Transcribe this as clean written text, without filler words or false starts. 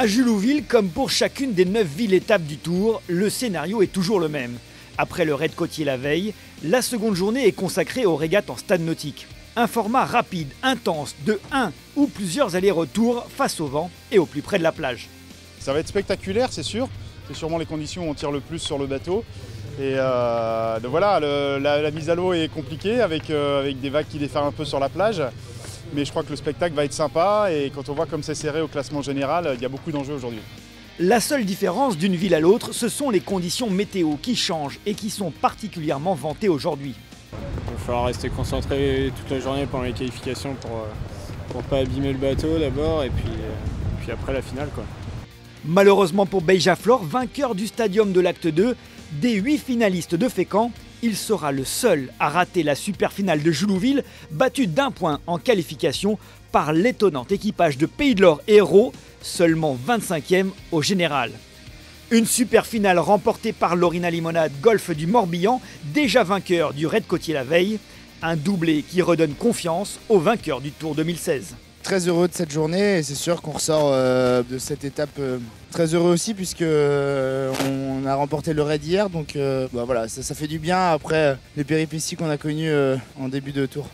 À Julouville, comme pour chacune des 9 villes-étapes du Tour, le scénario est toujours le même. Après le raid côtier la veille, la seconde journée est consacrée aux régates en stade nautique. Un format rapide, intense, de 1 ou plusieurs allers-retours face au vent et au plus près de la plage. Ça va être spectaculaire, c'est sûr. C'est sûrement les conditions où on tire le plus sur le bateau. Et donc voilà, la mise à l'eau est compliquée avec des vagues qui déferlent un peu sur la plage. Mais je crois que le spectacle va être sympa et quand on voit comme c'est serré au classement général, il y a beaucoup d'enjeux aujourd'hui. La seule différence d'une ville à l'autre, ce sont les conditions météo qui changent et qui sont particulièrement vantées aujourd'hui. Il va falloir rester concentré toute la journée pendant les qualifications pour pas abîmer le bateau d'abord et puis après la finale, quoi. Malheureusement pour Beija-Flor, vainqueur du stadium de l'acte 2, des 8 finalistes de Fécamp, il sera le seul à rater la super finale de Julouville, battu d'1 point en qualification par l'étonnant équipage de Pays de l'Or Hérault, seulement 25e au général. Une super finale remportée par Lorina Limonade Golfe du Morbihan, déjà vainqueur du raid côtier la veille, un doublé qui redonne confiance au vainqueur du Tour 2016. Très heureux de cette journée et c'est sûr qu'on ressort de cette étape très heureux aussi puisque on a remporté le raid hier, donc voilà, ça fait du bien après les péripéties qu'on a connues en début de tour.